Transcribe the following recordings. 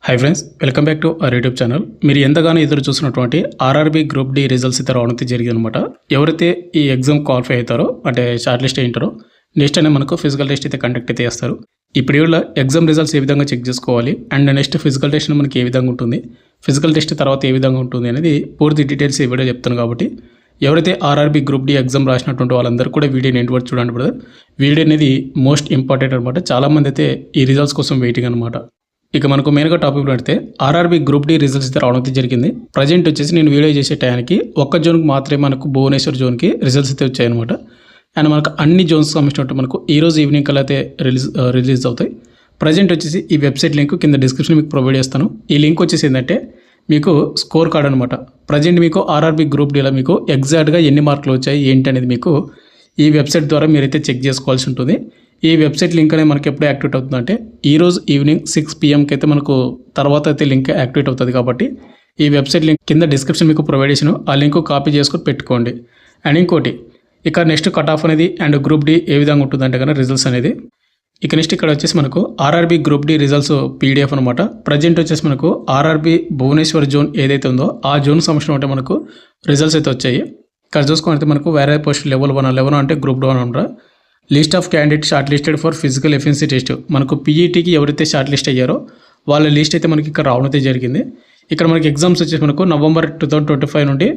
Hi friends, welcome back to our YouTube channel. మీరు ఎంతగానో ఎదురు చూసినటువంటి ఆర్ఆర్బీ గ్రూప్ డి రిజల్ట్స్ అయితే రావడం జరిగిందనమాట. ఎవరైతే ఈ ఎగ్జామ్ క్వాలిఫై అవుతారో అంటే షార్ట్ లిస్ట్ అయ్యింటారో నెక్స్ట్ అనే మనకు ఫిజికల్ టెస్ట్ అయితే కండక్ట్ అయితే చేస్తారు. ఇప్పుడు వీళ్ళ ఎగ్జామ్ రిజల్ట్స్ ఏ విధంగా చెక్ చేసుకోవాలి అండ్ నెక్స్ట్ ఫిజికల్ టెస్ట్ మనకి ఏ విధంగా ఉంటుంది, ఫిజికల్ టెస్ట్ తర్వాత ఏ విధంగా ఉంటుంది అనేది పూర్తి డీటెయిల్స్ ఈ వీడియో చెప్తాను. కాబట్టి ఎవరైతే ఆర్ఆర్బీ గ్రూప్ డి ఎగ్జామ్ రాసినటువంటి వాళ్ళందరూ కూడా వీడియోని ఎండ్ వరకు చూడండి బ్రదర్. వీడియో అనేది మోస్ట్ ఇంపార్టెంట్ అనమాట. చాలామంది అయితే ఈ రిజల్ట్స్ కోసం వెయిటింగ్ అనమాట. ఇక మనకు మెయిన్గా టాపిక్ పెడితే ఆర్ఆర్బీ గ్రూప్ డి రిజల్ట్స్ అయితే రావడం జరిగింది. ప్రజెంట్ వచ్చేసి నేను వీడియో చేసే టైంకి ఒక్క జోన్కి మాత్రమే మనకు భువనేశ్వర్ జోన్కి రిజల్ట్స్ అయితే వచ్చాయన్నమాట. అండ్ మనకు అన్ని జోన్స్ సంబంధించినట్టు మనకు ఈరోజు ఈవినింగ్ కల్లా అయితే రిలీజ్ అవుతాయి. ప్రజెంట్ వచ్చేసి ఈ వెబ్సైట్ లింక్ కింద డిస్క్రిప్షన్ మీకు ప్రొవైడ్ చేస్తాను. ఈ లింక్ వచ్చేసి ఏంటంటే మీకు స్కోర్ కార్డ్ అనమాట. ప్రజెంట్ మీకు ఆర్ఆర్బీ గ్రూప్ డిలో మీకు ఎగ్జాక్ట్గా ఎన్ని మార్కులు వచ్చాయి ఏంటి అనేది మీకు ఈ వెబ్సైట్ ద్వారా మీరైతే చెక్ చేసుకోవాల్సి ఉంటుంది. ఈ వెబ్సైట్ లింక్ అనేది మనకి ఎప్పుడు యాక్టివేట్ అవుతుందంటే ఈరోజు ఈవినింగ్ 6 PM అయితే మనకు తర్వాత అయితే లింక్ యాక్టివేట్ అవుతుంది. కాబట్టి ఈ వెబ్సైట్ లింక్ కింద డిస్క్రిప్షన్ మీకు ప్రొవైడ్ చేసిన ఆ లింక్ కాపీ చేసుకొని పెట్టుకోండి. అండ్ ఇంకోటి ఇక నెక్స్ట్ కట్ ఆఫ్ అనేది అండ్ గ్రూప్ డి ఏ విధంగా ఉంటుందంటే కనుక రిజల్ట్స్ అనేది ఇక నెక్స్ట్ ఇక్కడ వచ్చేసి మనకు RRB group D results PDF అనమాట. ప్రజెంట్ వచ్చేసి మనకు ఆర్ఆర్బీ భువనేశ్వర్ జోన్ ఏదైతే ఉందో ఆ జోన్ సంబంధించిన అంటే మనకు రిజల్ట్స్ అయితే వచ్చాయి. ఇక్కడ చూసుకుంటే మనకు వేరే పోస్ట్ లెవెల్ 1 అంటే గ్రూప్ 1 అనమాట. List of candidate short listed for physical efficiency test. మనకు పీఈటీకి ఎవరైతే షార్ట్ లిస్ట్ అయ్యారో వాళ్ళ లిస్ట్ అయితే మనకి ఇక్కడ రావడం అయితే జరిగింది. ఇక్కడ మనకి ఎగ్జామ్స్ వచ్చేసి మనకు నవంబర్ 2025 నుండి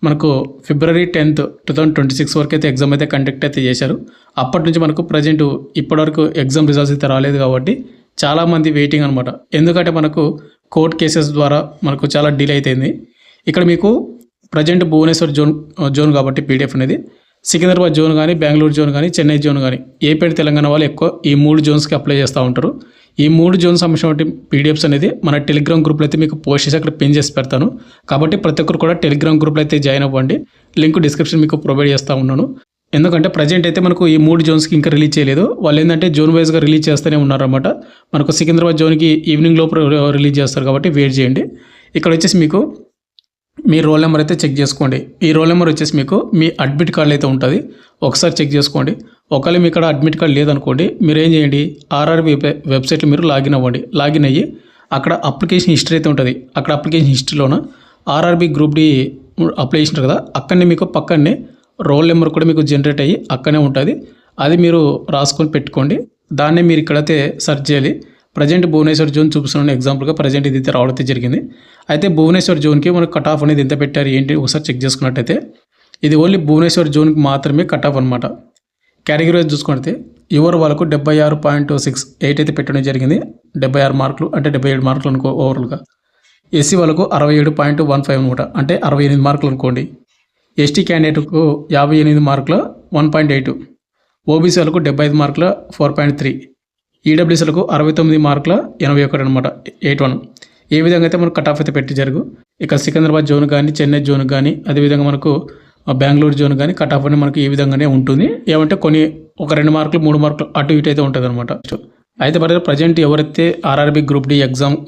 మనకు ఫిబ్రవరి 10th 2026 వరకు అయితే ఎగ్జామ్ అయితే కండక్ట్ అయితే చేశారు. అప్పటి నుంచి మనకు ప్రజెంట్ ఇప్పటివరకు ఎగ్జామ్ రిజల్ట్స్ అయితే రాలేదు. కాబట్టి చాలామంది వెయిటింగ్ అనమాట. ఎందుకంటే మనకు కోర్ట్ కేసెస్ ద్వారా మనకు చాలా డిలే అయిపోయింది. ఇక్కడ మీకు ప్రజెంట్ భువనేశ్వర్ జోన్ కాబట్టి PDF అనేది సికింద్రాబాద్ జోన్ కానీ, బెంగళూరు జోన్ కానీ, చెన్నై జోన్ కానీ, ఏపీ తెలంగాణ వాళ్ళు ఎక్కువ ఈ 3 జోన్స్కి అప్లై చేస్తూ ఉంటారు. ఈ 3 జోన్స్ సంబంధించిన PDFs అనేది మన టెలిగ్రామ్ గ్రూప్లో అయితే మీకు పోస్ట్ చేసి అక్కడ పిన్ చేసి పెడతాను. కాబట్టి ప్రతి ఒక్కరు కూడా టెలిగ్రామ్ గ్రూప్లో అయితే జాయిన్ అవ్వండి. లింక్ డిస్క్రిప్షన్ మీకు ప్రొవైడ్ చేస్తూ ఉన్నాను. ఎందుకంటే ప్రజెంట్ అయితే మనకు ఈ 3 జోన్స్కి ఇంకా రిలీజ్ చేయలేదు. వాళ్ళు ఏంటంటే జోన్ వైజ్గా రిలీజ్ చేస్తూనే ఉన్నారన్నమాట. మనకు సికింద్రాబాద్ జోన్కి ఈవినింగ్ లోపు రిలీజ్ చేస్తారు. కాబట్టి వెయిట్ చేయండి. ఇక్కడ వచ్చేసి మీకు మీ రోల్ నెంబర్ అయితే చెక్ చేసుకోండి. ఈ రోల్ నెంబర్ వచ్చేసి మీకు మీ అడ్మిట్ కార్డులు అయితే ఉంటుంది. ఒకసారి చెక్ చేసుకోండి. ఒకవేళ మీ ఇక్కడ అడ్మిట్ కార్డు లేదనుకోండి, మీరు ఏం చేయండి, ఆర్ఆర్బీ వెబ్సైట్లో మీరు లాగిన్ అవ్వండి. లాగిన్ అయ్యి అక్కడ అప్లికేషన్ హిస్టరీ అయితే ఉంటుంది. అక్కడ అప్లికేషన్ హిస్టరీలోన ఆర్ఆర్బీ గ్రూప్ డి అప్లై చేసినారు కదా, అక్కడనే మీకు పక్కనే రోల్ నెంబర్ కూడా మీకు జనరేట్ అయ్యి అక్కడనే ఉంటుంది. అది మీరు రాసుకొని పెట్టుకోండి. దాన్నే మీరు ఇక్కడైతే సెర్చ్ చేయాలి. ప్రజెంట్ భువనేశ్వర్ జోన్ చూపిస్తున్నాను ఎగ్జాంపుల్గా. ప్రజెంట్ ఇది అయితే రావడం జరిగింది. అయితే భువనేశ్వర్ జోన్కి మనకు కట్ ఆఫ్ అనేది ఎంత పెట్టారు ఏంటి ఒకసారి చెక్ చేసుకున్నట్టయితే ఇది ఓన్లీ భువనేశ్వర్ జోన్కి మాత్రమే కట్ ఆఫ్ అనమాట. కేటగిరీ వైజ్ చూసుకుంటే యువర్ వాళ్ళకు 76.68 అయితే పెట్టడం జరిగింది. 76 మార్కులు అంటే 77 మార్కులు అనుకో ఓవరాల్గా. ఎస్సీ వాళ్ళకు 67.15 అనమాట, అంటే 68 మార్కులు అనుకోండి. ఎస్టీ క్యాండిడేట్కు 58 మార్కుల 1.8, ఓబీసీ వాళ్ళకు 75 మార్కుల 4.3, ఈడబ్ల్యూసీలకు 69 మార్కుల 81 అనమాట 81. ఏ విధంగా అయితే మనకు కట్ ఆఫ్ అయితే పెట్టి జరుగు. ఇక సికింద్రాబాద్ జోన్ కానీ, చెన్నై జోన్ కానీ, అదేవిధంగా మనకు బెంగళూరు జోన్ కానీ కట్ ఆఫ్ అనేది మనకు ఈ విధంగానే ఉంటుంది. ఏమంటే కొన్ని ఒక 2 మార్కులు 3 మార్కులు అటు ఇటు అయితే ఉంటుంది అనమాట. అయితే మరి ప్రజెంట్ ఎవరైతే ఆర్ఆర్బీ గ్రూప్ డి ఎగ్జామ్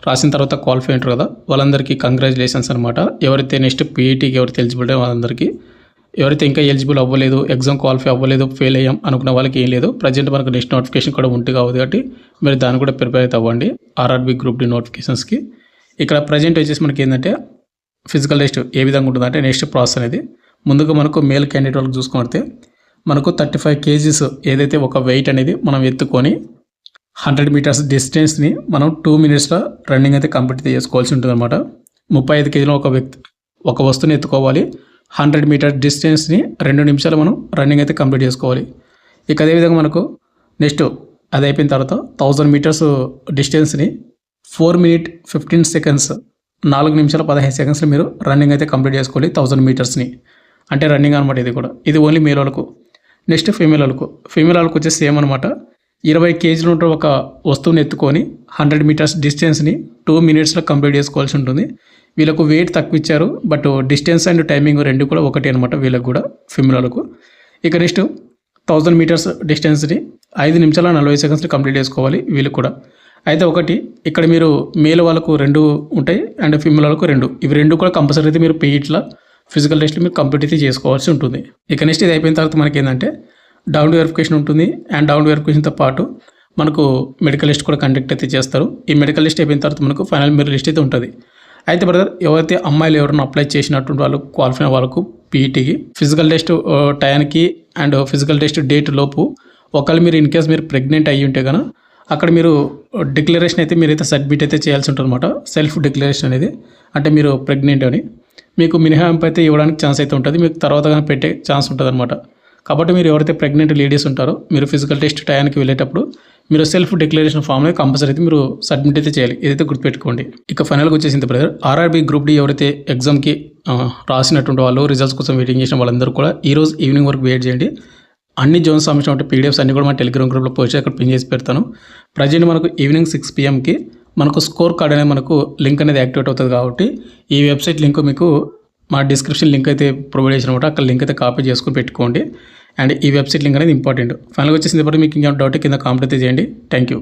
రాసిన తర్వాత క్వాలిఫై ఉంటారు కదా వాళ్ళందరికీ కంగ్రాచులేషన్స్ అనమాట. ఎవరైతే నెక్స్ట్ పీఈటీకి ఎవరైతే ఎలిజిబిలిటీ వాళ్ళందరికీ, ఎవరైతే ఇంకా ఎలిజిబుల్ అవ్వలేదు, ఎగ్జామ్ క్వాలిఫై అవ్వలేదు, ఫెయిల్ అయ్యాం అనుకున్న వాళ్ళకి ఏం లేదు. ప్రజెంట్ మనకు నెక్స్ట్ నోటిఫికేషన్ కూడా ఉంటుంది కాబట్టి మీరు దాన్ని కూడా ప్రిపేర్ అయితే అవ్వండి ఆర్ఆర్బీ గ్రూప్ డి నోటిఫికేషన్స్కి. ఇక్కడ ప్రజెంట్ వచ్చేసి మనకి ఏంటంటే ఫిజికల్ టెస్ట్ ఏ విధంగా ఉంటుందంటే నెక్స్ట్ ప్రాసెస్ అనేది ముందుగా మనకు మేల్ క్యాండిడేట్ వాళ్ళకి చూసుకుంటే మనకు 35 kgs ఏదైతే ఒక వెయిట్ అనేది మనం ఎత్తుకొని 100 meters డిస్టెన్స్ని మనం 2 minutesలో రన్నింగ్ అయితే కంప్లీట్ చేసుకోవాల్సి ఉంటుంది అనమాట. 35 kg ఒక వస్తువుని ఎత్తుకోవాలి. 100 meters డిస్టెన్స్ని 2 నిమిషాలు మనం రన్నింగ్ అయితే కంప్లీట్ చేసుకోవాలి. ఇక అదేవిధంగా మనకు నెక్స్ట్ అది అయిపోయిన తర్వాత 1000 meters డిస్టెన్స్ని 4 minutes 15 seconds 4 నిమిషాల 15 సెకండ్స్లో మీరు రన్నింగ్ అయితే కంప్లీట్ చేసుకోవాలి 1000 metersని. అంటే రన్నింగ్ అనమాట. ఇది కూడా ఇది ఓన్లీ మేల్ వాళ్ళకు. నెక్స్ట్ ఫీమేల్ వాళ్ళకు వచ్చేసి సేమ్ అనమాట. 20 kg ఉంటే ఒక వస్తువుని ఎత్తుకొని 100 meters డిస్టెన్స్ని 2 minutesలో కంప్లీట్ చేసుకోవాల్సి ఉంటుంది. వీళ్ళకు వెయిట్ తక్కువ ఇచ్చారు, బట్ డిస్టెన్స్ అండ్ టైమింగ్ రెండు కూడా ఒకటే అనమాట వీళ్ళకి కూడా ఫిమేల్ వాళ్ళకు. ఇక నెక్స్ట్ 1000 meters డిస్టెన్స్ని 5 నిమిషాల 40 సెకండ్స్ని కంప్లీట్ చేసుకోవాలి వీళ్ళకి కూడా. అయితే ఒకటి ఇక్కడ మీరు మేల్ వాళ్ళకు 2 ఉంటాయి అండ్ ఫిమేల్ వాళ్ళకు 2. ఇవి 2 కూడా కంపల్సరీ అయితే మీరు పీఈటీలో ఫిజికల్ టెస్ట్లు మీరు కంప్లీట్ అయితే చేసుకోవాల్సి ఉంటుంది. ఇక నెక్స్ట్ ఇది అయిపోయిన తర్వాత మనకి ఏంటంటే డౌన్ వెరిఫికేషన్ ఉంటుంది. అండ్ డౌన్ వెరిఫికేషన్తో పాటు మనకు మెడికల్ లిస్ట్ కూడా కండక్ట్ అయితే చేస్తారు. ఈ మెడికల్ లిస్ట్ అయిపోయిన తర్వాత మనకు ఫైనల్ మెరిట్ లిస్ట్ అయితే ఉంటుంది. అయితే బ్రదర్, ఎవరైతే అమ్మాయిలు ఎవరైనా అప్లై చేసినటువంటి వాళ్ళు క్వాలిఫై అయిన వాళ్ళకు పీఈటీకి ఫిజికల్ టెస్ట్ టైంకి అండ్ ఫిజికల్ టెస్ట్ డేట్ లోపు ఒకవేళ మీరు ఇన్ కేస్ మీరు ప్రెగ్నెంట్ అయ్యి ఉంటే కనుక అక్కడ మీరు డిక్లరేషన్ అయితే మీరైతే సబ్మిట్ అయితే చేయాల్సి ఉంటుంది అనమాట. సెల్ఫ్ డిక్లరేషన్ అనేది, అంటే మీరు ప్రెగ్నెంట్ అని మీకు మినహాయింపు అయితే ఇవ్వడానికి ఛాన్స్ అయితే ఉంటుంది. మీకు తర్వాత కానీ పెట్టే ఛాన్స్ ఉంటుంది అనమాట. కాబట్టి మీరు ఎవరైతే ప్రెగ్నెంట్ లేడీస్ ఉంటారో మీరు ఫిజికల్ టెస్ట్ టైంకి వెళ్ళేటప్పుడు మీరు సెల్ఫ్ డిక్లరేషన్ ఫామ్ అనేది కంపల్సరీ అయితే మీరు సబ్మిట్ అయితే చేయాలి. ఇదైతే గుర్తుపెట్టుకోండి. ఇక ఫైనల్గా వచ్చేసింది బ్రదర్, ఆర్ఆర్బీ గ్రూప్ డి ఎవరైతే ఎగ్జామ్కి రాసినటువంటి వాళ్ళు రిజల్ట్స్ కోసం వెయిటింగ్ చేసిన వాళ్ళందరూ కూడా ఈరోజు ఈవినింగ్ వరకు వెయిట్ చేయండి. అన్ని జోన్స్ సంబంధించిన పీడిఎఫ్స్ అన్ని కూడా మన టెలిగ్రామ్ గ్రూప్లో పోస్ట్ అక్కడ పిన్ చేసి పెడతాను. ప్రజెంట్ మనకు ఈవినింగ్ 6 PM మనకు స్కోర్ కార్డ్ అనేది మనకు లింక్ అనేది యాక్టివేట్ అవుతుంది. కాబట్టి ఈ వెబ్సైట్ లింక్ మీకు మా డిస్క్రిప్షన్ లింక్ అయితే ప్రొవైడ్ చేసిన అనమాట. అక్కడ లింక్ అయితే కాపీ చేసుకొని పెట్టుకోండి. అండ్ ఈ వెబ్సైట్ లింక్ అనేది ఇంపార్టెంట్. ఫైనల్గా వచ్చేసింది. మీకు ఇంకా డౌట్ కింద కామెంట్ అయితే చేయండి. Thank you.